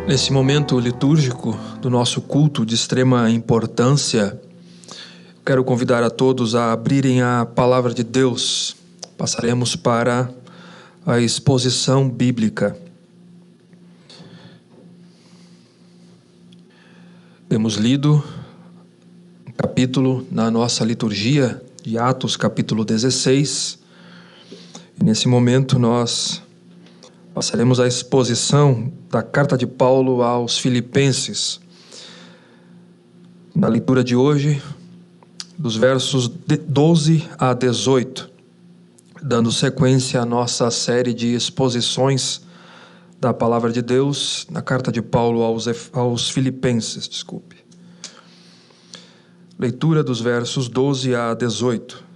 Nesse momento litúrgico do nosso culto de extrema importância, quero convidar a todos a abrirem a Palavra de Deus. Passaremos para a exposição bíblica. Temos lido um capítulo na nossa liturgia de Atos, capítulo 16. E nesse momento nós passaremos à exposição da carta de Paulo aos Filipenses. Na leitura de hoje, dos versos 12 a 18, dando sequência à nossa série de exposições da Palavra de Deus, na carta de Paulo aos Filipenses. Leitura dos versos 12 a 18.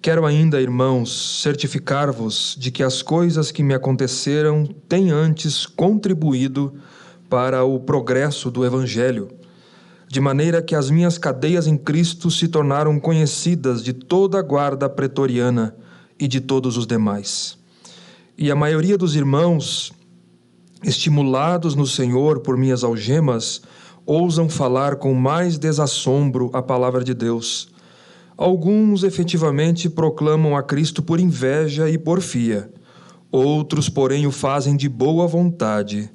Quero ainda, irmãos, certificar-vos de que as coisas que me aconteceram têm antes contribuído para o progresso do Evangelho, de maneira que as minhas cadeias em Cristo se tornaram conhecidas de toda a guarda pretoriana e de todos os demais. E a maioria dos irmãos, estimulados no Senhor por minhas algemas, ousam falar com mais desassombro a palavra de Deus. Alguns efetivamente proclamam a Cristo por inveja e porfia. Outros, porém, o fazem de boa vontade.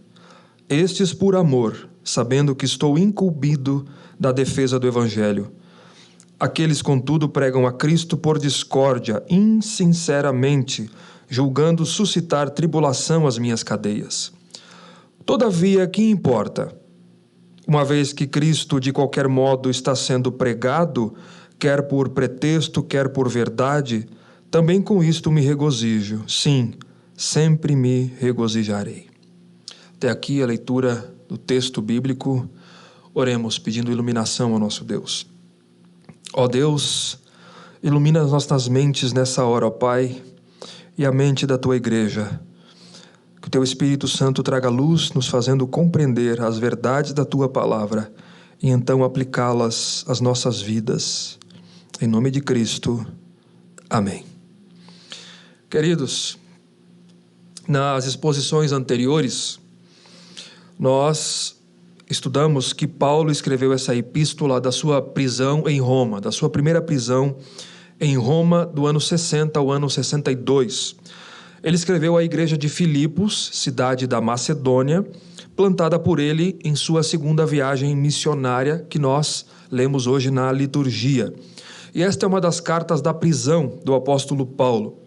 Estes por amor, sabendo que estou incumbido da defesa do Evangelho. Aqueles, contudo, pregam a Cristo por discórdia, insinceramente, julgando suscitar tribulação às minhas cadeias. Todavia, que importa? Uma vez que Cristo, de qualquer modo, está sendo pregado, quer por pretexto, quer por verdade, também com isto me regozijo. Sim, sempre me regozijarei. Até aqui a leitura do texto bíblico. Oremos pedindo iluminação ao nosso Deus. Ó Deus, ilumina as nossas mentes nessa hora, ó Pai, e a mente da Tua igreja. Que o Teu Espírito Santo traga luz, nos fazendo compreender as verdades da Tua palavra e então aplicá-las às nossas vidas. Em nome de Cristo. Amém. Queridos, nas exposições anteriores, nós estudamos que Paulo escreveu essa epístola da sua prisão em Roma, da sua primeira prisão em Roma, do ano 60 ao ano 62. Ele escreveu à igreja de Filipos, cidade da Macedônia, plantada por ele em sua segunda viagem missionária, que nós lemos hoje na liturgia. E esta é uma das cartas da prisão do apóstolo Paulo,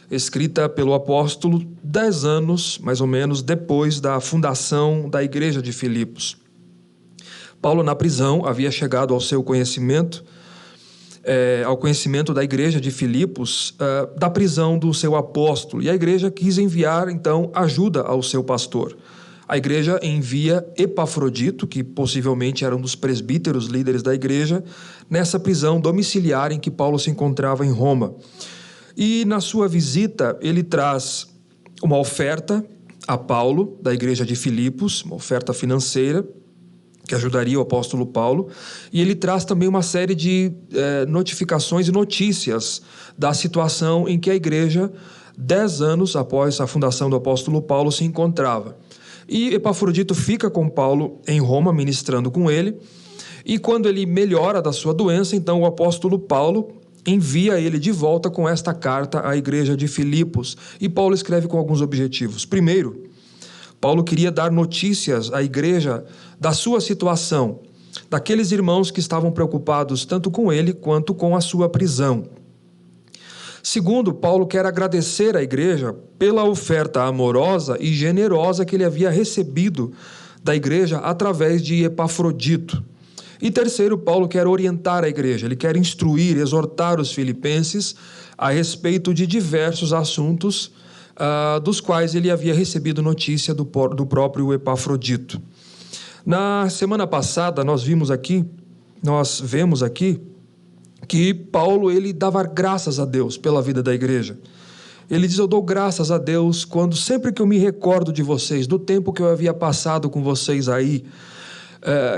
escrita pelo apóstolo 10 anos, mais ou menos, depois da fundação da igreja de Filipos. Paulo, na prisão, havia chegado ao seu conhecimento, ao conhecimento da igreja de Filipos, da prisão do seu apóstolo. E a igreja quis enviar, então, ajuda ao seu pastor. A igreja envia Epafrodito, que possivelmente era um dos presbíteros líderes da igreja, nessa prisão domiciliar em que Paulo se encontrava em Roma. E na sua visita, ele traz uma oferta a Paulo, da igreja de Filipos, uma oferta financeira, que ajudaria o apóstolo Paulo, e ele traz também uma série de notificações e notícias da situação em que a igreja, 10 anos após a fundação do apóstolo Paulo, se encontrava. E Epafrodito fica com Paulo em Roma, ministrando com ele, e quando ele melhora da sua doença, então o apóstolo Paulo envia ele de volta com esta carta à igreja de Filipos. E Paulo escreve com alguns objetivos. Primeiro, Paulo queria dar notícias à igreja da sua situação, daqueles irmãos que estavam preocupados tanto com ele quanto com a sua prisão. Segundo, Paulo quer agradecer à igreja pela oferta amorosa e generosa que ele havia recebido da igreja através de Epafrodito. E terceiro, Paulo quer orientar a igreja, ele quer instruir, exortar os filipenses a respeito de diversos assuntos dos quais ele havia recebido notícia do próprio Epafrodito. Na semana passada, nós vemos aqui que Paulo, ele dava graças a Deus pela vida da igreja. Ele diz: eu dou graças a Deus sempre que eu me recordo de vocês, do tempo que eu havia passado com vocês aí.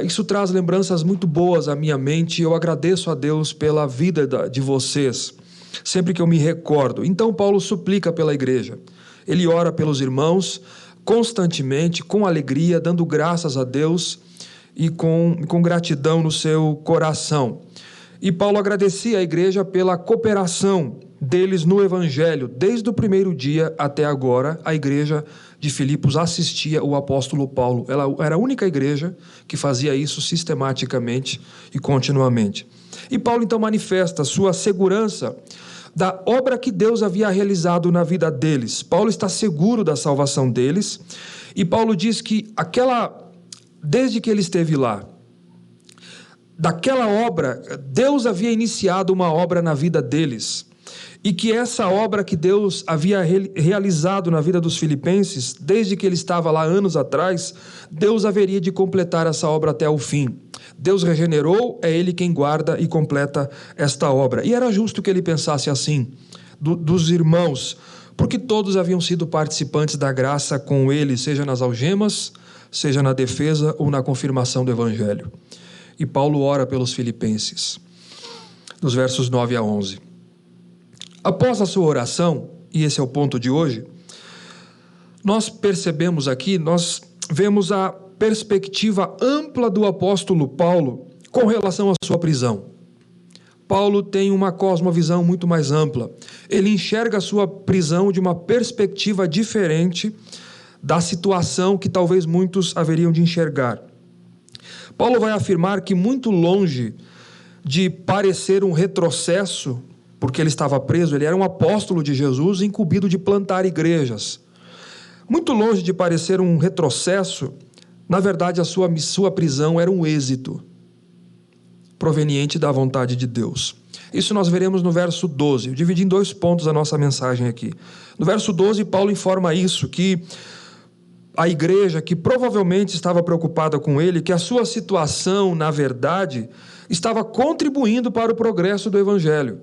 Isso traz lembranças muito boas à minha mente. Eu agradeço a Deus pela vida de vocês, sempre que eu me recordo. Então Paulo suplica pela igreja. Ele ora pelos irmãos, constantemente, com alegria, dando graças a Deus e com gratidão no seu coração. E Paulo agradecia à igreja pela cooperação deles no Evangelho. Desde o primeiro dia até agora, a igreja de Filipos assistia o apóstolo Paulo. Ela era a única igreja que fazia isso sistematicamente e continuamente. E Paulo então manifesta sua segurança da obra que Deus havia realizado na vida deles. Paulo está seguro da salvação deles, e Paulo diz que desde que ele esteve lá, daquela obra, Deus havia iniciado uma obra na vida deles, e que essa obra que Deus havia realizado na vida dos filipenses, desde que ele estava lá anos atrás, Deus haveria de completar essa obra até o fim. Deus regenerou, é Ele quem guarda e completa esta obra. E era justo que ele pensasse assim, dos irmãos, porque todos haviam sido participantes da graça com ele, seja nas algemas, seja na defesa ou na confirmação do Evangelho. E Paulo ora pelos filipenses, dos versos 9 a 11. Após a sua oração, e esse é o ponto de hoje, nós percebemos aqui, nós vemos a perspectiva ampla do apóstolo Paulo com relação à sua prisão. Paulo tem uma cosmovisão muito mais ampla. Ele enxerga a sua prisão de uma perspectiva diferente da situação que talvez muitos haveriam de enxergar. Paulo vai afirmar que, muito longe de parecer um retrocesso, porque ele estava preso, ele era um apóstolo de Jesus, incumbido de plantar igrejas. Muito longe de parecer um retrocesso, na verdade, a sua prisão era um êxito proveniente da vontade de Deus. Isso nós veremos no verso 12. Eu dividi em 2 pontos a nossa mensagem aqui. No verso 12, Paulo informa isso, que a igreja, que provavelmente estava preocupada com ele, que a sua situação, na verdade, estava contribuindo para o progresso do Evangelho.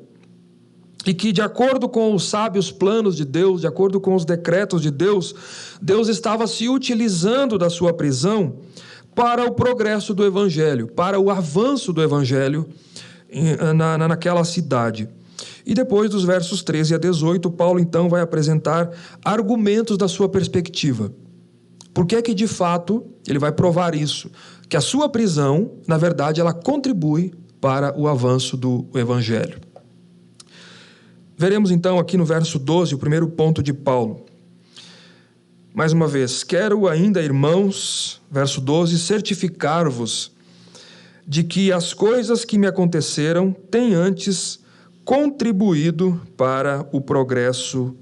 E que, de acordo com os sábios planos de Deus, de acordo com os decretos de Deus, Deus estava se utilizando da sua prisão para o progresso do Evangelho, para o avanço do Evangelho naquela cidade. E depois dos versos 13 a 18, Paulo então vai apresentar argumentos da sua perspectiva. Por que é que, de fato, ele vai provar isso? Que a sua prisão, na verdade, ela contribui para o avanço do Evangelho. Veremos então aqui no verso 12 o primeiro ponto de Paulo. Mais uma vez, quero ainda, irmãos, verso 12, certificar-vos de que as coisas que me aconteceram têm antes contribuído para o progresso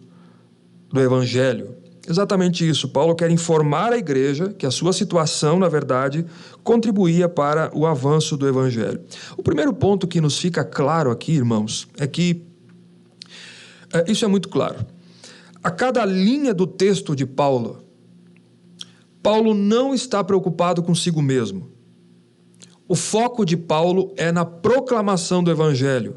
do Evangelho. Exatamente isso. Paulo quer informar a igreja que a sua situação, na verdade, contribuía para o avanço do Evangelho. O primeiro ponto que nos fica claro aqui, irmãos, é que isso é muito claro. A cada linha do texto de Paulo, Paulo não está preocupado consigo mesmo. O foco de Paulo é na proclamação do Evangelho.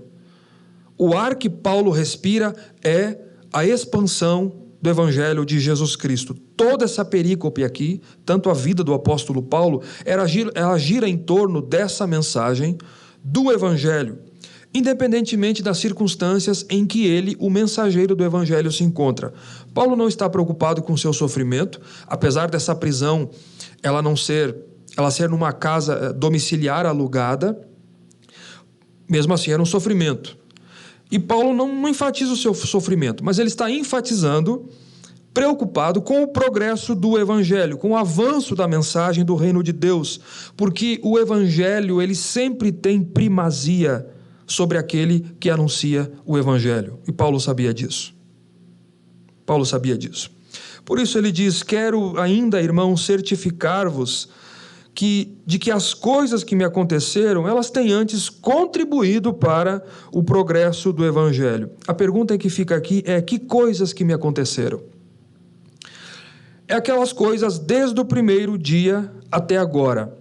O ar que Paulo respira é a expansão do Evangelho de Jesus Cristo. Toda essa perícope aqui, tanto a vida do apóstolo Paulo, ela gira em torno dessa mensagem do Evangelho, independentemente das circunstâncias em que ele, o mensageiro do Evangelho, se encontra. Paulo não está preocupado com o seu sofrimento, apesar dessa prisão ela ser numa casa domiciliar alugada, mesmo assim era um sofrimento. E Paulo não enfatiza o seu sofrimento, mas ele está enfatizando, preocupado com o progresso do Evangelho, com o avanço da mensagem do reino de Deus, porque o Evangelho ele sempre tem primazia sobre aquele que anuncia o Evangelho. E Paulo sabia disso. Paulo sabia disso. Por isso ele diz, quero ainda, irmãos, certificar-vos de que as coisas que me aconteceram, elas têm antes contribuído para o progresso do Evangelho. A pergunta que fica aqui é, que coisas que me aconteceram? É aquelas coisas desde o primeiro dia até agora.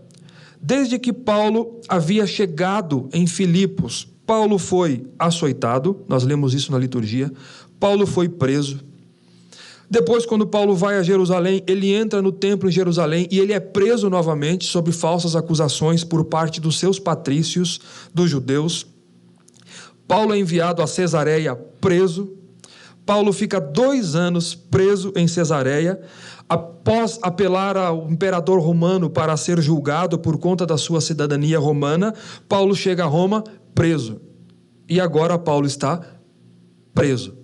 Desde que Paulo havia chegado em Filipos, Paulo foi açoitado, nós lemos isso na liturgia, Paulo foi preso. Depois, quando Paulo vai a Jerusalém, ele entra no templo em Jerusalém e ele é preso novamente sob falsas acusações por parte dos seus patrícios, dos judeus. Paulo é enviado a Cesareia preso. Paulo fica 2 anos preso em Cesareia. Após apelar ao imperador romano para ser julgado por conta da sua cidadania romana, Paulo chega a Roma preso. E agora Paulo está preso.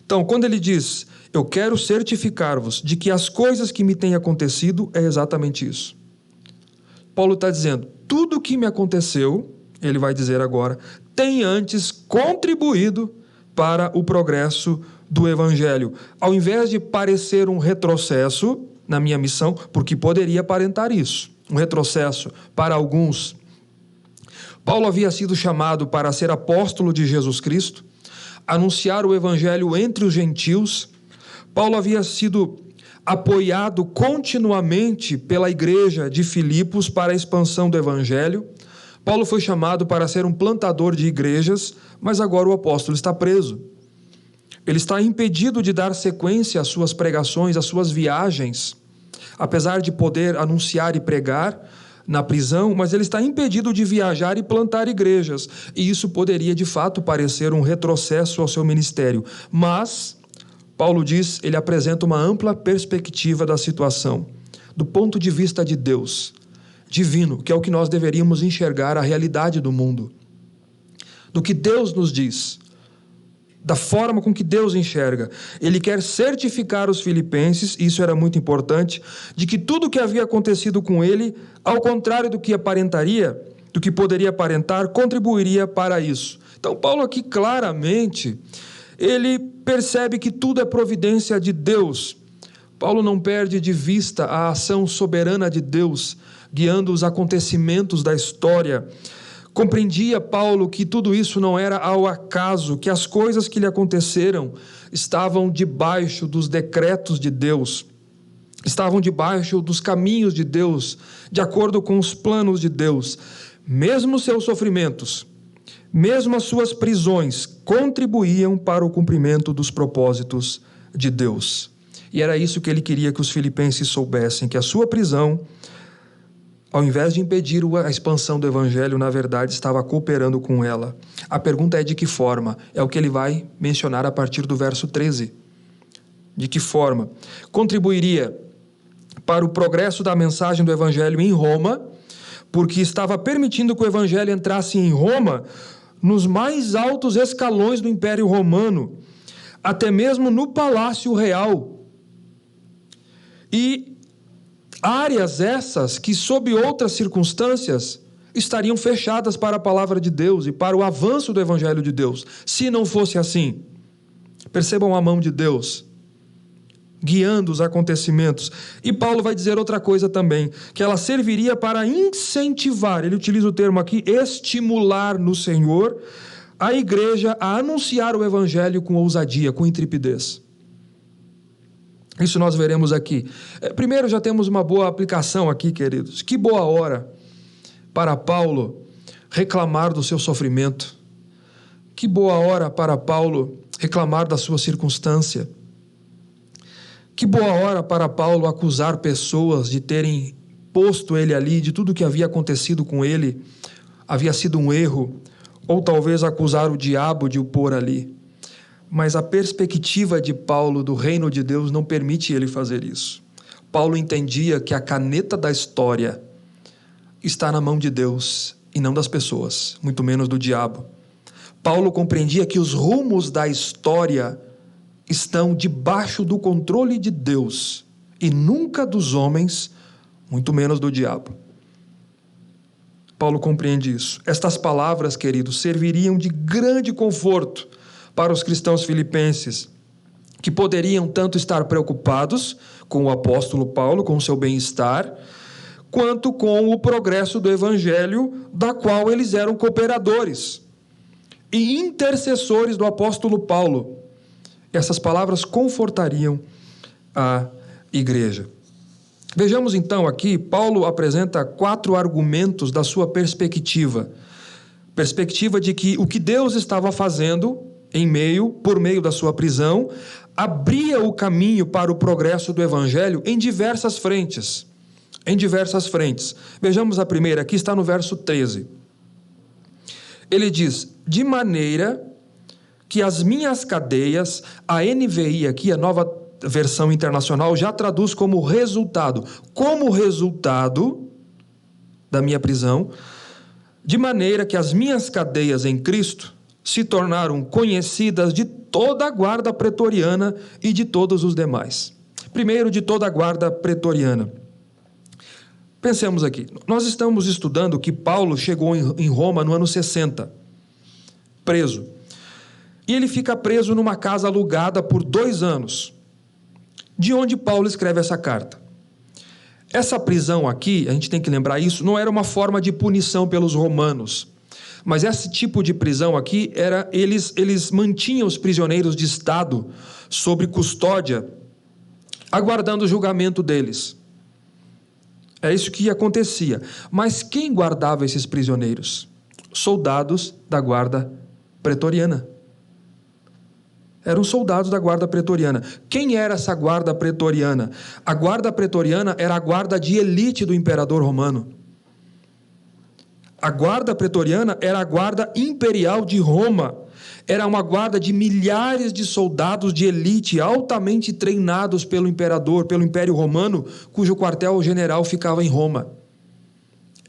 Então, quando ele diz: eu quero certificar-vos de que as coisas que me têm acontecido, é exatamente isso. Paulo está dizendo: tudo o que me aconteceu, ele vai dizer agora, tem antes contribuído para o progresso do Evangelho. Ao invés de parecer um retrocesso na minha missão, porque poderia aparentar isso, um retrocesso para alguns. Paulo havia sido chamado para ser apóstolo de Jesus Cristo, anunciar o Evangelho entre os gentios. Paulo havia sido apoiado continuamente pela igreja de Filipos para a expansão do Evangelho. Paulo foi chamado para ser um plantador de igrejas, mas agora o apóstolo está preso. Ele está impedido de dar sequência às suas pregações, às suas viagens, apesar de poder anunciar e pregar na prisão, mas ele está impedido de viajar e plantar igrejas. E isso poderia, de fato, parecer um retrocesso ao seu ministério. Mas, Paulo diz, ele apresenta uma ampla perspectiva da situação, do ponto de vista de Deus, divino, que é o que nós deveríamos enxergar a realidade do mundo, do que Deus nos diz, da forma com que Deus enxerga. Ele quer certificar os filipenses, isso era muito importante, de que tudo o que havia acontecido com ele, ao contrário do que aparentaria, do que poderia aparentar, contribuiria para isso. Então, Paulo aqui claramente, ele percebe que tudo é providência de Deus. Paulo não perde de vista a ação soberana de Deus, guiando os acontecimentos da história. Compreendia Paulo que tudo isso não era ao acaso, que as coisas que lhe aconteceram estavam debaixo dos decretos de Deus, estavam debaixo dos caminhos de Deus, de acordo com os planos de Deus. Mesmo seus sofrimentos, mesmo as suas prisões, contribuíam para o cumprimento dos propósitos de Deus. E era isso que ele queria que os filipenses soubessem, que a sua prisão, ao invés de impedir a expansão do Evangelho, na verdade, estava cooperando com ela. A pergunta é de que forma? É o que ele vai mencionar a partir do verso 13. De que forma? Contribuiria para o progresso da mensagem do Evangelho em Roma, porque estava permitindo que o Evangelho entrasse em Roma, nos mais altos escalões do Império Romano, até mesmo no Palácio Real. E áreas essas que, sob outras circunstâncias, estariam fechadas para a palavra de Deus e para o avanço do Evangelho de Deus, se não fosse assim. Percebam a mão de Deus guiando os acontecimentos. E Paulo vai dizer outra coisa também, que ela serviria para incentivar, ele utiliza o termo aqui, estimular no Senhor, a igreja a anunciar o Evangelho com ousadia, com intrepidez. Isso nós veremos aqui. Primeiro, já temos uma boa aplicação aqui, queridos. Que boa hora para Paulo reclamar do seu sofrimento. Que boa hora para Paulo reclamar da sua circunstância. Que boa hora para Paulo acusar pessoas de terem posto ele ali, de tudo que havia acontecido com ele, havia sido um erro, ou talvez acusar o diabo de o pôr ali. Mas a perspectiva de Paulo do reino de Deus não permite ele fazer isso. Paulo entendia que a caneta da história está na mão de Deus e não das pessoas, muito menos do diabo. Paulo compreendia que os rumos da história estão debaixo do controle de Deus e nunca dos homens, muito menos do diabo. Paulo compreende isso. Estas palavras, queridos, serviriam de grande conforto para os cristãos filipenses, que poderiam tanto estar preocupados com o apóstolo Paulo, com o seu bem-estar, quanto com o progresso do Evangelho, da qual eles eram cooperadores e intercessores do apóstolo Paulo. Essas palavras confortariam a igreja. Vejamos então aqui, Paulo apresenta 4 argumentos da sua perspectiva. Perspectiva de que o que Deus estava fazendo por meio da sua prisão, abria o caminho para o progresso do Evangelho em diversas frentes. Em diversas frentes. Vejamos a primeira, aqui está no verso 13. Ele diz: de maneira que as minhas cadeias, a NVI aqui, a Nova Versão Internacional, já traduz como resultado da minha prisão, de maneira que as minhas cadeias em Cristo se tornaram conhecidas de toda a guarda pretoriana e de todos os demais. Primeiro, de toda a guarda pretoriana. Pensemos aqui, nós estamos estudando que Paulo chegou em Roma no ano 60, preso. E ele fica preso numa casa alugada por 2 anos, de onde Paulo escreve essa carta. Essa prisão aqui, a gente tem que lembrar isso, não era uma forma de punição pelos romanos, mas esse tipo de prisão aqui, eles mantinham os prisioneiros de Estado sob custódia, aguardando o julgamento deles. É isso que acontecia. Mas quem guardava esses prisioneiros? Soldados da guarda pretoriana. Eram soldados da guarda pretoriana. Quem era essa guarda pretoriana? A guarda pretoriana era a guarda de elite do imperador romano. A guarda pretoriana era a guarda imperial de Roma. Era uma guarda de milhares de soldados de elite altamente treinados pelo imperador, pelo Império Romano, cujo quartel-general ficava em Roma.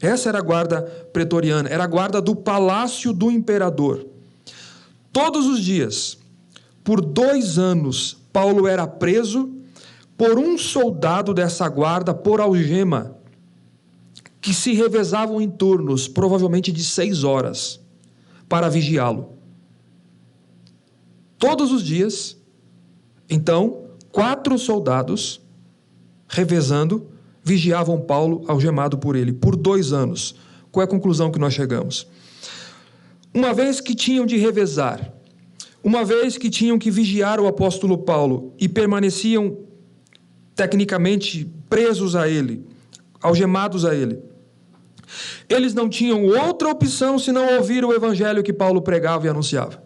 Essa era a guarda pretoriana, era a guarda do palácio do imperador. Todos os dias, por 2 anos, Paulo era preso por um soldado dessa guarda por algema, que se revezavam em turnos, provavelmente de 6 horas, para vigiá-lo. Todos os dias, então, 4 soldados, revezando, vigiavam Paulo, algemado por ele, por 2 anos. Qual é a conclusão que nós chegamos? Uma vez que tinham de revezar, uma vez que tinham que vigiar o apóstolo Paulo e permaneciam, tecnicamente, presos a ele, algemados a ele, eles não tinham outra opção senão ouvir o evangelho que Paulo pregava e anunciava.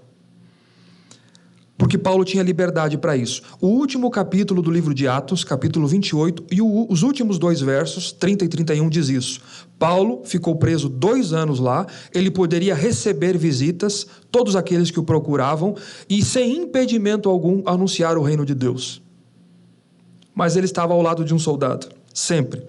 Porque Paulo tinha liberdade para isso. O último capítulo do livro de Atos, capítulo 28, e os últimos 2 versos, 30 e 31, diz isso. Paulo ficou preso 2 anos lá, ele poderia receber visitas, todos aqueles que o procuravam, e sem impedimento algum anunciar o reino de Deus. Mas ele estava ao lado de um soldado, sempre.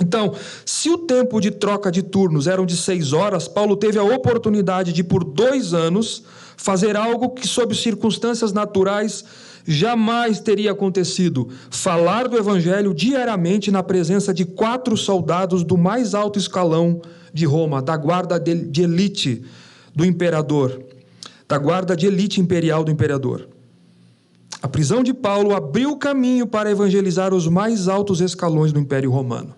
Então, se o tempo de troca de turnos eram de 6 horas, Paulo teve a oportunidade de, por 2 anos, fazer algo que, sob circunstâncias naturais, jamais teria acontecido: falar do evangelho diariamente na presença de 4 soldados do mais alto escalão de Roma, da guarda de elite do imperador, da guarda de elite imperial do imperador. A prisão de Paulo abriu caminho para evangelizar os mais altos escalões do Império Romano.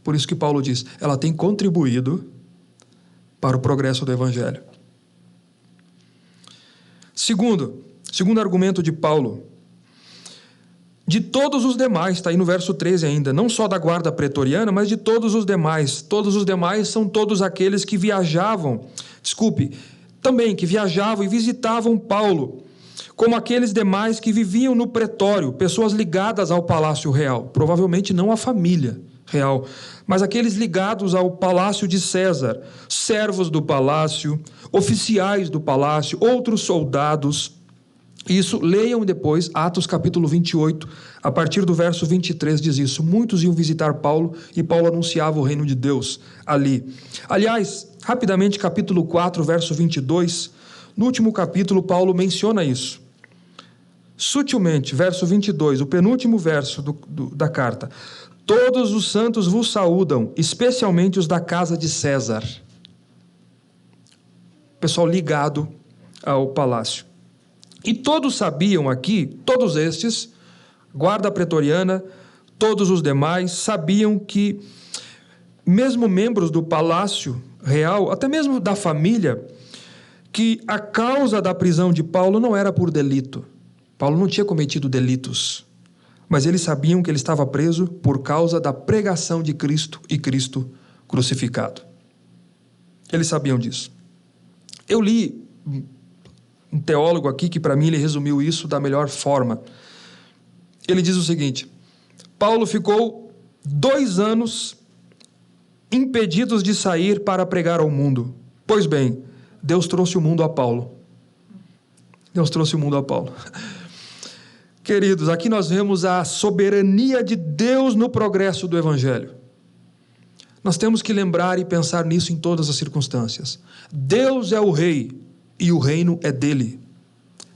Por isso que Paulo diz, ela tem contribuído para o progresso do evangelho. Segundo argumento de Paulo, de todos os demais, está aí no verso 13 ainda, não só da guarda pretoriana, mas de todos os demais. Todos os demais são todos aqueles que viajavam, que viajavam e visitavam Paulo, como aqueles demais que viviam no pretório, pessoas ligadas ao palácio real, provavelmente não a família real, mas aqueles ligados ao palácio de César, servos do palácio, oficiais do palácio, outros soldados. Isso, leiam depois, Atos capítulo 28, a partir do verso 23 diz isso. Muitos iam visitar Paulo e Paulo anunciava o reino de Deus ali. Aliás, rapidamente, capítulo 4, verso 22, no último capítulo, Paulo menciona isso. Sutilmente, verso 22, o penúltimo verso da carta. Todos os santos vos saúdam, especialmente os da casa de César. Pessoal ligado ao palácio. E todos sabiam aqui, todos estes, guarda pretoriana, todos os demais, sabiam que, mesmo membros do palácio real, até mesmo da família, que a causa da prisão de Paulo não era por delito. Paulo não tinha cometido delitos. Mas eles sabiam que ele estava preso por causa da pregação de Cristo e Cristo crucificado. Eles sabiam disso. Eu li um teólogo aqui que, para mim, ele resumiu isso da melhor forma. Ele diz o seguinte: Paulo ficou 2 anos impedidos de sair para pregar ao mundo. Pois bem, Deus trouxe o mundo a Paulo. Deus trouxe o mundo a Paulo. Queridos, aqui nós vemos a soberania de Deus no progresso do Evangelho. Nós temos que lembrar e pensar nisso em todas as circunstâncias. Deus é o Rei e o reino é dele.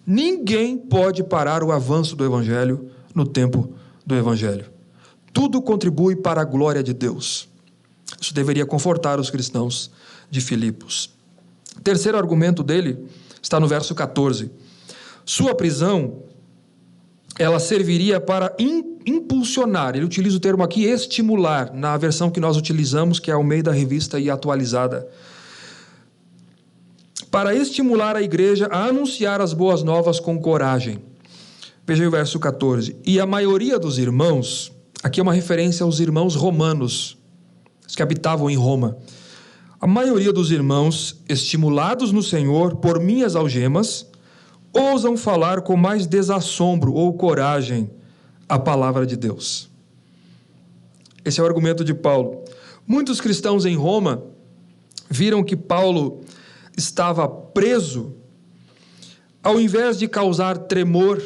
Ninguém pode parar o avanço do Evangelho no tempo do Evangelho. Tudo contribui para a glória de Deus. Isso deveria confortar os cristãos de Filipos. O terceiro argumento dele está no verso 14. Sua prisão, ela serviria para impulsionar, ele utiliza o termo aqui, estimular, na versão que nós utilizamos, que é ao meio da revista e atualizada, para estimular a igreja a anunciar as boas novas com coragem. Veja aí o verso 14. E a maioria dos irmãos, aqui é uma referência aos irmãos romanos, os que habitavam em Roma. A maioria dos irmãos, estimulados no Senhor por minhas algemas, ousam falar com mais desassombro ou coragem a palavra de Deus. Esse é o argumento de Paulo. Muitos cristãos em Roma viram que Paulo estava preso. Ao invés de causar tremor,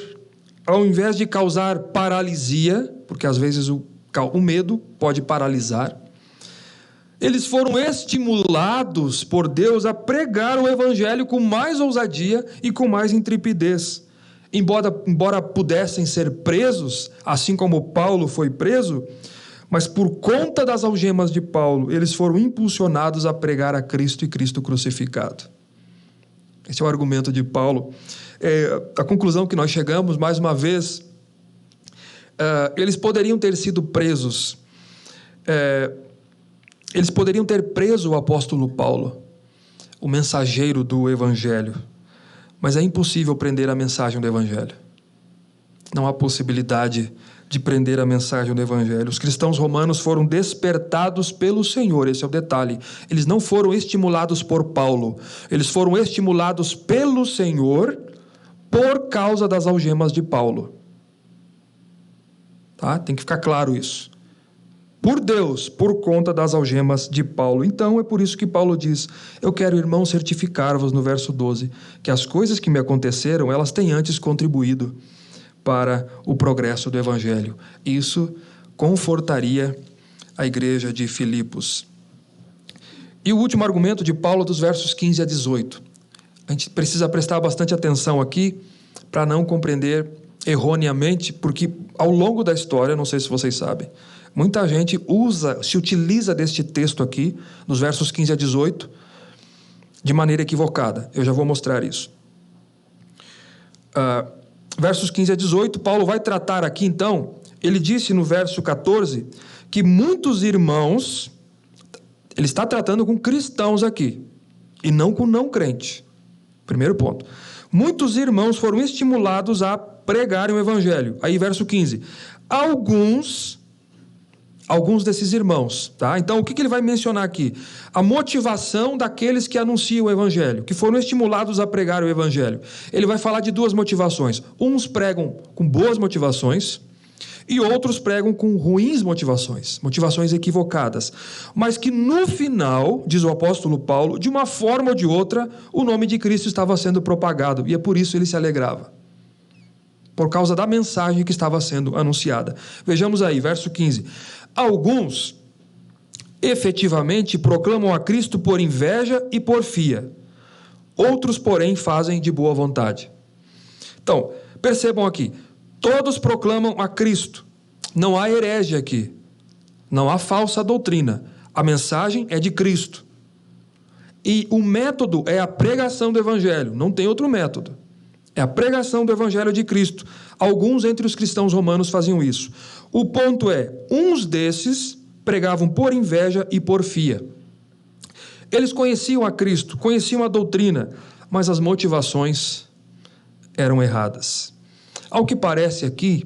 ao invés de causar paralisia, porque às vezes o medo pode paralisar, eles foram estimulados por Deus a pregar o Evangelho com mais ousadia e com mais intrepidez. Embora pudessem ser presos, assim como Paulo foi preso, mas por conta das algemas de Paulo, eles foram impulsionados a pregar a Cristo e Cristo crucificado. Esse é o argumento de Paulo. A conclusão que nós chegamos, mais uma vez, eles poderiam ter sido presos. Eles poderiam ter preso o apóstolo Paulo, o mensageiro do Evangelho, mas é impossível prender a mensagem do Evangelho. Não há possibilidade de prender a mensagem do Evangelho. Os cristãos romanos foram despertados pelo Senhor, esse é o detalhe. Eles não foram estimulados por Paulo, eles foram estimulados pelo Senhor por causa das algemas de Paulo. Tá? Tem que ficar claro isso. Por Deus, por conta das algemas de Paulo. Então, é por isso que Paulo diz: eu quero, irmãos, certificar-vos, no verso 12, que as coisas que me aconteceram, elas têm antes contribuído para o progresso do Evangelho. Isso confortaria a igreja de Filipos. E o último argumento de Paulo, dos versos 15 a 18. A gente precisa prestar bastante atenção aqui para não compreender erroneamente, porque ao longo da história, não sei se vocês sabem, muita gente se utiliza deste texto aqui, nos versos 15 a 18, de maneira equivocada. Eu já vou mostrar isso. Versos 15 a 18, Paulo vai tratar aqui, então, ele disse no verso 14, que muitos irmãos, ele está tratando com cristãos aqui, e não com não crente. Primeiro ponto. Muitos irmãos foram estimulados a pregarem o Evangelho. Aí, verso 15. Alguns desses irmãos, tá? Então, o que ele vai mencionar aqui? A motivação daqueles que anunciam o Evangelho, que foram estimulados a pregar o Evangelho. Ele vai falar de duas motivações. Uns pregam com boas motivações e outros pregam com ruins motivações equivocadas. Mas que no final, diz o apóstolo Paulo, de uma forma ou de outra, o nome de Cristo estava sendo propagado e é por isso ele se alegrava. Por causa da mensagem que estava sendo anunciada. Vejamos aí, verso 15. Alguns, efetivamente, proclamam a Cristo por inveja e porfia. Outros, porém, fazem de boa vontade. Então, percebam aqui. Todos proclamam a Cristo. Não há herege aqui. Não há falsa doutrina. A mensagem é de Cristo. E o método é a pregação do Evangelho. Não tem outro método. É a pregação do Evangelho de Cristo. Alguns entre os cristãos romanos faziam isso. O ponto é, uns desses pregavam por inveja e porfia. Eles conheciam a Cristo, conheciam a doutrina, mas as motivações eram erradas. Ao que parece aqui,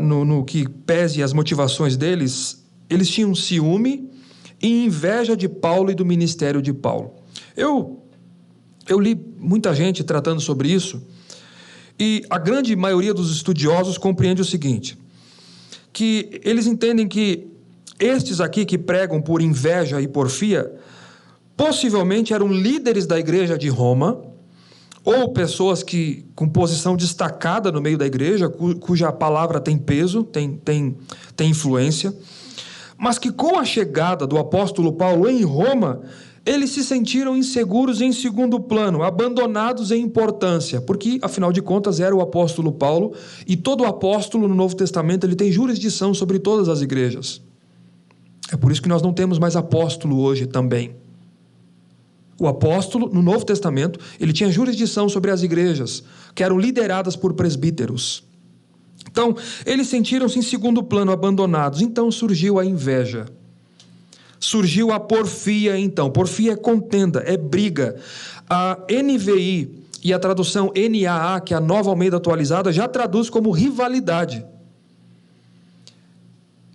no que pese as motivações deles, eles tinham ciúme e inveja de Paulo e do ministério de Paulo. Eu li muita gente tratando sobre isso, e a grande maioria dos estudiosos compreende o seguinte, que eles entendem que estes aqui que pregam por inveja e porfia, possivelmente eram líderes da igreja de Roma, ou pessoas com posição destacada no meio da igreja, cuja palavra tem peso, tem influência, mas que com a chegada do apóstolo Paulo em Roma, eles se sentiram inseguros em segundo plano, abandonados em importância, porque, afinal de contas, era o apóstolo Paulo, e todo apóstolo no Novo Testamento ele tem jurisdição sobre todas as igrejas. É por isso que nós não temos mais apóstolo hoje também. O apóstolo, no Novo Testamento, ele tinha jurisdição sobre as igrejas, que eram lideradas por presbíteros. Então, eles sentiram-se em segundo plano, abandonados. Então surgiu a inveja. Surgiu a porfia, então. Porfia é contenda, é briga. A NVI e a tradução NAA, que é a Nova Almeida Atualizada, já traduz como rivalidade.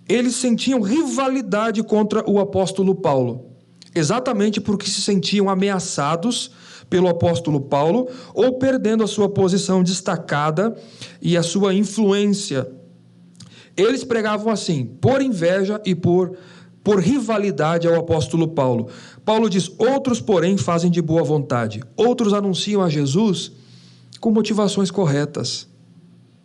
Eles sentiam rivalidade contra o apóstolo Paulo, exatamente porque se sentiam ameaçados pelo apóstolo Paulo ou perdendo a sua posição destacada e a sua influência. Eles pregavam assim, por inveja e por rivalidade ao apóstolo Paulo. Paulo diz, outros, porém, fazem de boa vontade. Outros anunciam a Jesus com motivações corretas,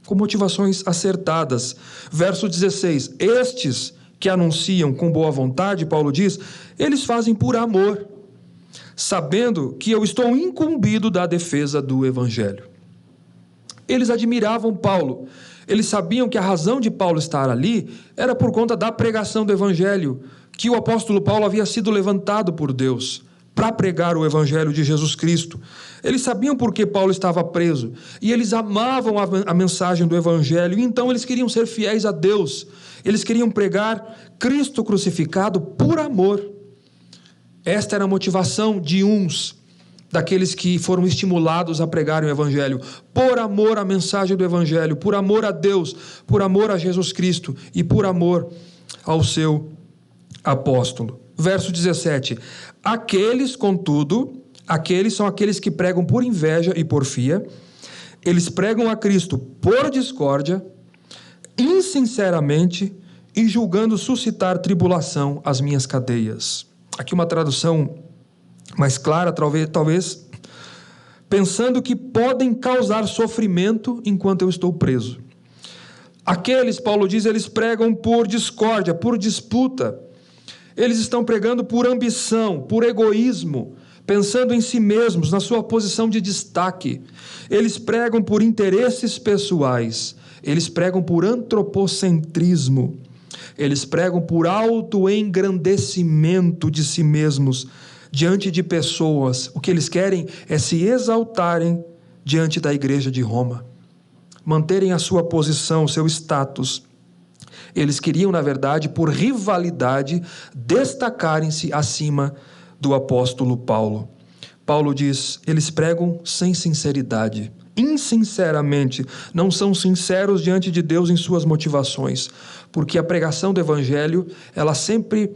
com motivações acertadas. Verso 16, estes que anunciam com boa vontade, Paulo diz, eles fazem por amor, sabendo que eu estou incumbido da defesa do evangelho. Eles admiravam Paulo, eles sabiam que a razão de Paulo estar ali era por conta da pregação do evangelho, que o apóstolo Paulo havia sido levantado por Deus para pregar o evangelho de Jesus Cristo. Eles sabiam por que Paulo estava preso, e eles amavam a mensagem do evangelho, e então eles queriam ser fiéis a Deus, eles queriam pregar Cristo crucificado por amor. Esta era a motivação de uns, daqueles que foram estimulados a pregarem o evangelho, por amor à mensagem do evangelho, por amor a Deus, por amor a Jesus Cristo e por amor ao seu apóstolo. Verso 17, aqueles, contudo, aqueles são aqueles que pregam por inveja e porfia, eles pregam a Cristo por discórdia, insinceramente e julgando suscitar tribulação às minhas cadeias. Aqui uma tradução mais clara, talvez, pensando que podem causar sofrimento enquanto eu estou preso. Aqueles, Paulo diz, eles pregam por discórdia, por disputa. Eles estão pregando por ambição, por egoísmo, pensando em si mesmos, na sua posição de destaque. Eles pregam por interesses pessoais. Eles pregam por antropocentrismo. Eles pregam por autoengrandecimento de si mesmos diante de pessoas. O que eles querem é se exaltarem diante da igreja de Roma, manterem a sua posição, seu status. Eles queriam, na verdade, por rivalidade, destacarem-se acima do apóstolo Paulo. Paulo diz, eles pregam sem sinceridade, insinceramente, não são sinceros diante de Deus em suas motivações, porque a pregação do evangelho, ela sempre,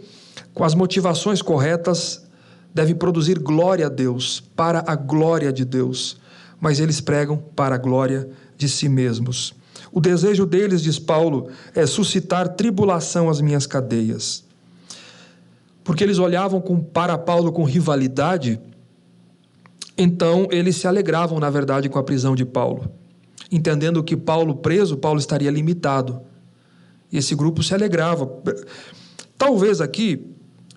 com as motivações corretas, deve produzir glória a Deus, para a glória de Deus, mas eles pregam para a glória de si mesmos. O desejo deles, diz Paulo, é suscitar tribulação às minhas cadeias. Porque eles olhavam para Paulo com rivalidade, então eles se alegravam, na verdade, com a prisão de Paulo. Entendendo que Paulo preso, Paulo estaria limitado. E esse grupo se alegrava. Talvez aqui,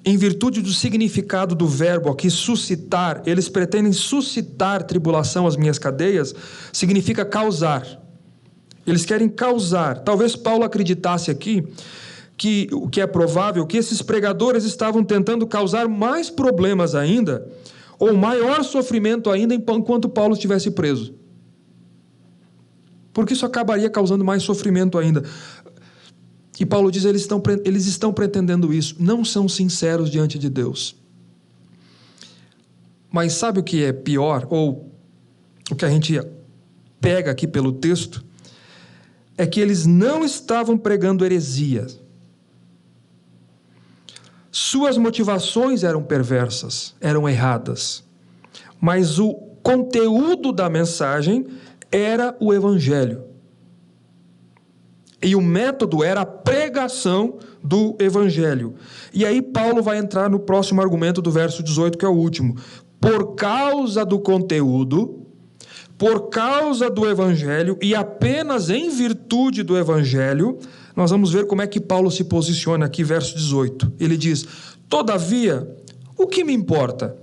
em virtude do significado do verbo aqui, suscitar, eles pretendem suscitar tribulação às minhas cadeias, significa causar. Eles querem causar. Talvez Paulo acreditasse aqui que o que é provável, que esses pregadores estavam tentando causar mais problemas ainda, ou maior sofrimento ainda, enquanto Paulo estivesse preso. Porque isso acabaria causando mais sofrimento ainda. E Paulo diz, eles estão pretendendo isso, não são sinceros diante de Deus. Mas sabe o que é pior, ou o que a gente pega aqui pelo texto? É que eles não estavam pregando heresia. Suas motivações eram perversas, eram erradas. Mas o conteúdo da mensagem era o evangelho. E o método era a pregação do evangelho. E aí Paulo vai entrar no próximo argumento do verso 18, que é o último. Por causa do conteúdo, por causa do Evangelho e apenas em virtude do Evangelho, nós vamos ver como é que Paulo se posiciona aqui, verso 18. Ele diz: todavia, o que me importa?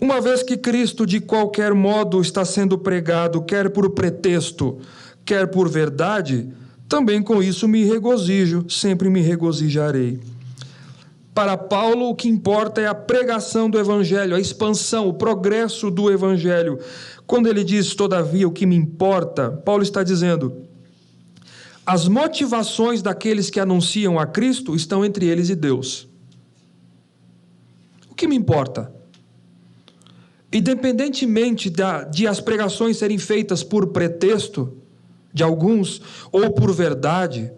Uma vez que Cristo de qualquer modo está sendo pregado, quer por pretexto, quer por verdade, também com isso me regozijo, sempre me regozijarei. Para Paulo, o que importa é a pregação do Evangelho, a expansão, o progresso do Evangelho. Quando ele diz, todavia, o que me importa, Paulo está dizendo: as motivações daqueles que anunciam a Cristo estão entre eles e Deus. O que me importa? Independentemente de as pregações serem feitas por pretexto de alguns, ou por verdade,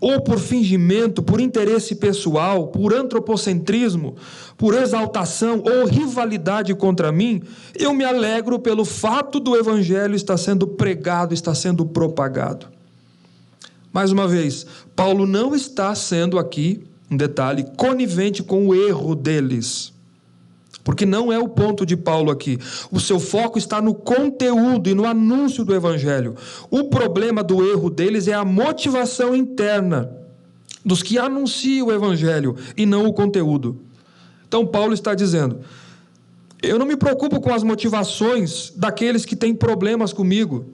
ou por fingimento, por interesse pessoal, por antropocentrismo, por exaltação ou rivalidade contra mim, eu me alegro pelo fato do Evangelho estar sendo pregado, estar sendo propagado. Mais uma vez, Paulo não está sendo aqui, um detalhe, conivente com o erro deles. Porque não é o ponto de Paulo aqui. O seu foco está no conteúdo e no anúncio do Evangelho. O problema do erro deles é a motivação interna dos que anunciam o Evangelho e não o conteúdo. Então Paulo está dizendo: eu não me preocupo com as motivações daqueles que têm problemas comigo,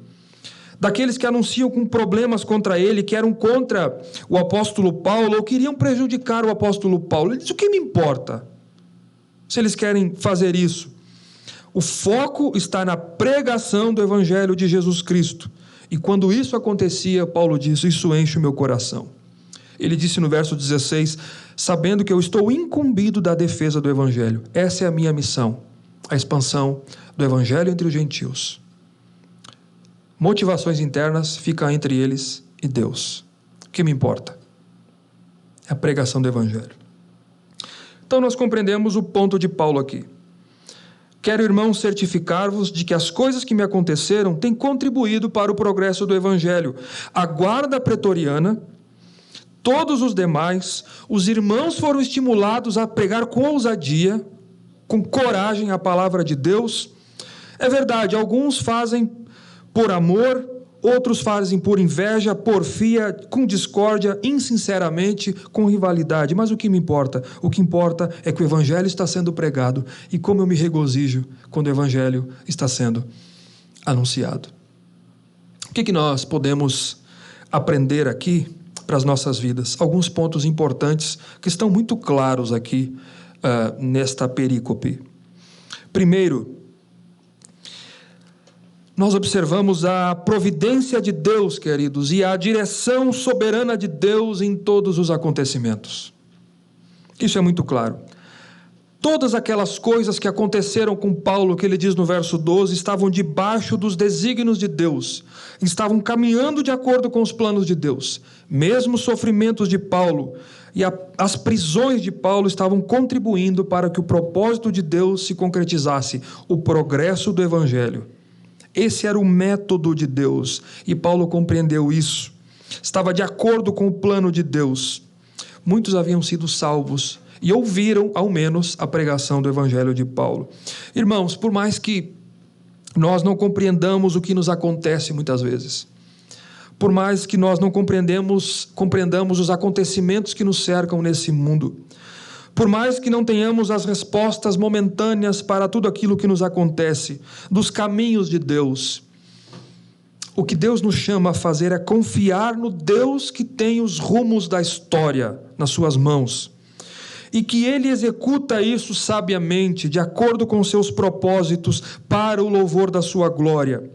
daqueles que anunciam com problemas contra ele, que eram contra o apóstolo Paulo ou queriam prejudicar o apóstolo Paulo. Ele diz: o que me importa se eles querem fazer isso? O foco está na pregação do Evangelho de Jesus Cristo. E quando isso acontecia, Paulo diz: isso enche o meu coração. Ele disse no verso 16: sabendo que eu estou incumbido da defesa do Evangelho. Essa é a minha missão, a expansão do Evangelho entre os gentios. Motivações internas ficam entre eles e Deus. O que me importa é a pregação do Evangelho. Então nós compreendemos o ponto de Paulo aqui. Quero, irmãos, certificar-vos de que as coisas que me aconteceram têm contribuído para o progresso do Evangelho. A guarda pretoriana, todos os demais, os irmãos foram estimulados a pregar com ousadia, com coragem a palavra de Deus. É verdade, alguns fazem por amor, outros fazem por inveja, porfia, com discórdia, insinceramente, com rivalidade. Mas o que me importa? O que importa é que o Evangelho está sendo pregado e como eu me regozijo quando o Evangelho está sendo anunciado. O que nós podemos aprender aqui para as nossas vidas? Alguns pontos importantes que estão muito claros aqui nesta perícope. Primeiro, nós observamos a providência de Deus, queridos, e a direção soberana de Deus em todos os acontecimentos. Isso é muito claro. Todas aquelas coisas que aconteceram com Paulo, que ele diz no verso 12, estavam debaixo dos desígnios de Deus, estavam caminhando de acordo com os planos de Deus. Mesmo os sofrimentos de Paulo e as prisões de Paulo estavam contribuindo para que o propósito de Deus se concretizasse, o progresso do Evangelho. Esse era o método de Deus, e Paulo compreendeu isso. Estava de acordo com o plano de Deus. Muitos haviam sido salvos e ouviram, ao menos, a pregação do Evangelho de Paulo. Irmãos, por mais que nós não compreendamos o que nos acontece muitas vezes, por mais que nós não compreendamos os acontecimentos que nos cercam nesse mundo, por mais que não tenhamos as respostas momentâneas para tudo aquilo que nos acontece, dos caminhos de Deus, o que Deus nos chama a fazer é confiar no Deus que tem os rumos da história nas suas mãos e que Ele executa isso sabiamente, de acordo com seus propósitos, para o louvor da sua glória.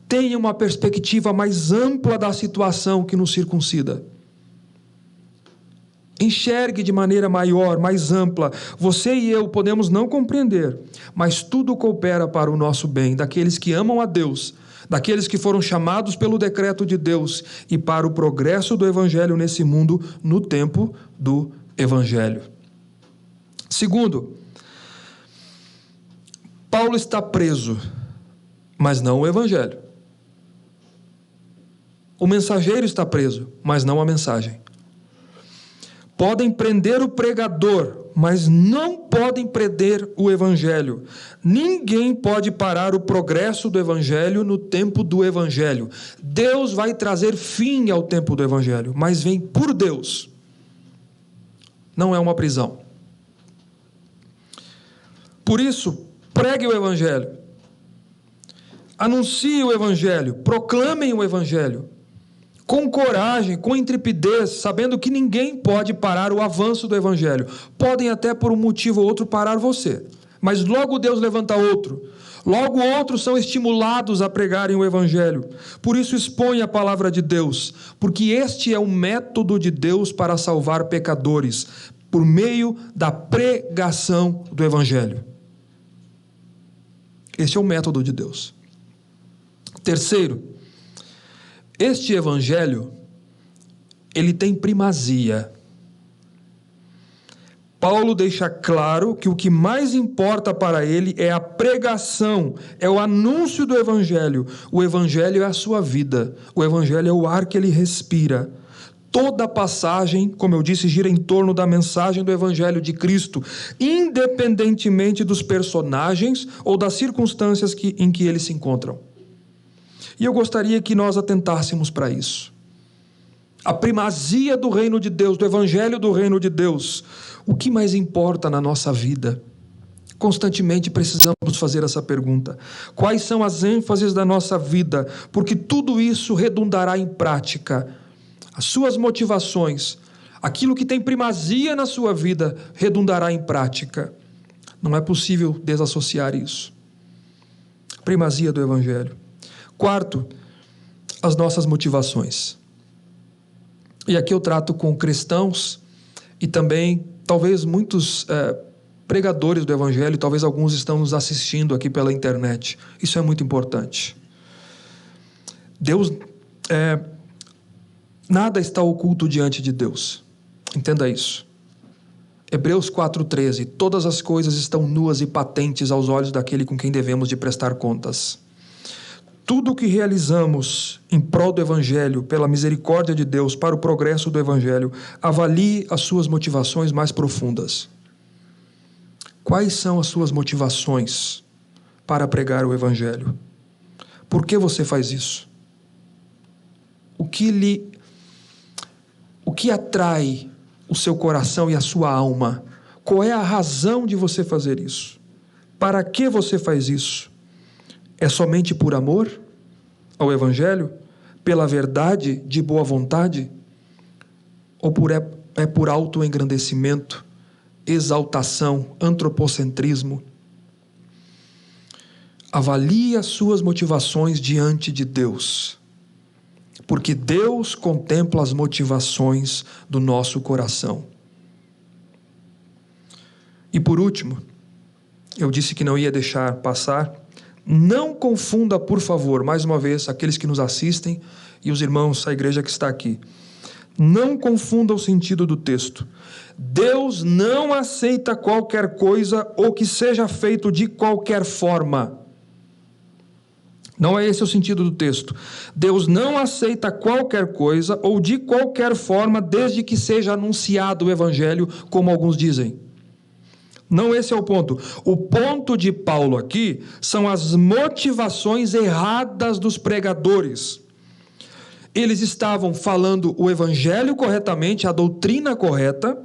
Tenha uma perspectiva mais ampla da situação que nos circuncida. Enxergue de maneira maior, mais ampla. Você e eu podemos não compreender, mas tudo coopera para o nosso bem, daqueles que amam a Deus, daqueles que foram chamados pelo decreto de Deus e para o progresso do Evangelho nesse mundo, no tempo do Evangelho. Segundo, Paulo está preso, mas não o Evangelho. O mensageiro está preso, mas não a mensagem. Podem prender o pregador, mas não podem prender o evangelho. Ninguém pode parar o progresso do evangelho no tempo do evangelho. Deus vai trazer fim ao tempo do evangelho, mas vem por Deus. Não é uma prisão. Por isso, pregue o evangelho. Anuncie o evangelho, proclamem o evangelho. Com coragem, com intrepidez, sabendo que ninguém pode parar o avanço do evangelho. Podem até por um motivo ou outro parar você, mas logo Deus levanta outro. Logo outros são estimulados a pregarem o evangelho. Por isso expõe a palavra de Deus, porque este é o método de Deus para salvar pecadores, por meio da pregação do evangelho. Este é o método de Deus. Terceiro, este evangelho, ele tem primazia. Paulo deixa claro que o que mais importa para ele é a pregação, é o anúncio do evangelho. O evangelho é a sua vida, o evangelho é o ar que ele respira. Toda a passagem, como eu disse, gira em torno da mensagem do evangelho de Cristo, independentemente dos personagens ou das circunstâncias em que eles se encontram. E eu gostaria que nós atentássemos para isso. A primazia do reino de Deus, do evangelho do reino de Deus. O que mais importa na nossa vida? Constantemente precisamos fazer essa pergunta. Quais são as ênfases da nossa vida? Porque tudo isso redundará em prática. As suas motivações, aquilo que tem primazia na sua vida, redundará em prática. Não é possível desassociar isso. Primazia do evangelho. Quarto, as nossas motivações. E aqui eu trato com cristãos e também, talvez, muitos pregadores do evangelho, talvez alguns estão nos assistindo aqui pela internet. Isso é muito importante. Nada está oculto diante de Deus. Entenda isso. Hebreus 4,13. Todas as coisas estão nuas e patentes aos olhos daquele com quem devemos de prestar contas. Tudo o que realizamos em prol do evangelho, pela misericórdia de Deus, para o progresso do evangelho, avalie as suas motivações mais profundas. Quais são as suas motivações para pregar o evangelho? Por que você faz isso? O que atrai o seu coração e a sua alma? Qual é a razão de você fazer isso? Para que você faz isso? É somente por amor ao evangelho? Pela verdade de boa vontade? Ou é por autoengrandecimento, exaltação, antropocentrismo? Avalie as suas motivações diante de Deus, porque Deus contempla as motivações do nosso coração. E por último, eu disse que não ia deixar passar. Não confunda, por favor, mais uma vez, aqueles que nos assistem e os irmãos, a igreja que está aqui. Não confunda o sentido do texto. Deus não aceita qualquer coisa ou que seja feito de qualquer forma. Não é esse o sentido do texto. Deus não aceita qualquer coisa ou de qualquer forma, desde que seja anunciado o evangelho, como alguns dizem. Não esse é o ponto. O ponto de Paulo aqui são as motivações erradas dos pregadores. Eles estavam falando o evangelho corretamente, a doutrina correta,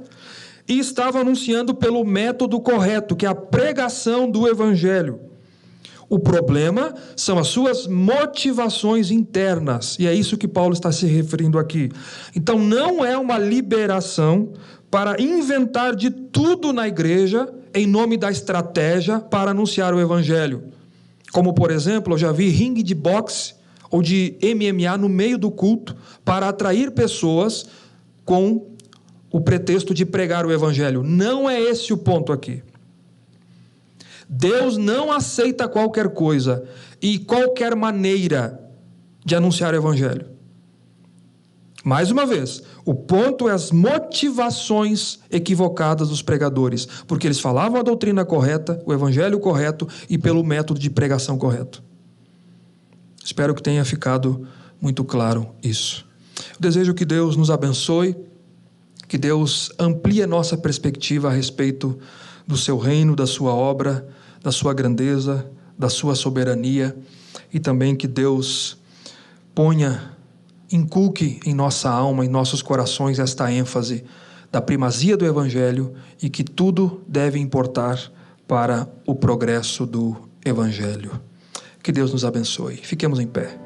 e estavam anunciando pelo método correto, que é a pregação do evangelho. O problema são as suas motivações internas, e é isso que Paulo está se referindo aqui. Então não é uma liberação para inventar de tudo na igreja em nome da estratégia para anunciar o evangelho. Como, por exemplo, eu já vi ringue de boxe ou de MMA no meio do culto para atrair pessoas com o pretexto de pregar o evangelho. Não é esse o ponto aqui. Deus não aceita qualquer coisa e qualquer maneira de anunciar o evangelho. Mais uma vez, o ponto é as motivações equivocadas dos pregadores, porque eles falavam a doutrina correta, o evangelho correto e pelo método de pregação correto. Espero que tenha ficado muito claro isso. Eu desejo que Deus nos abençoe, Que Deus amplie a nossa perspectiva a respeito do seu reino, da sua obra, da sua grandeza, da sua soberania, e também que Deus inculque em nossa alma, em nossos corações, esta ênfase da primazia do Evangelho e que tudo deve importar para o progresso do Evangelho. Que Deus nos abençoe. Fiquemos em pé.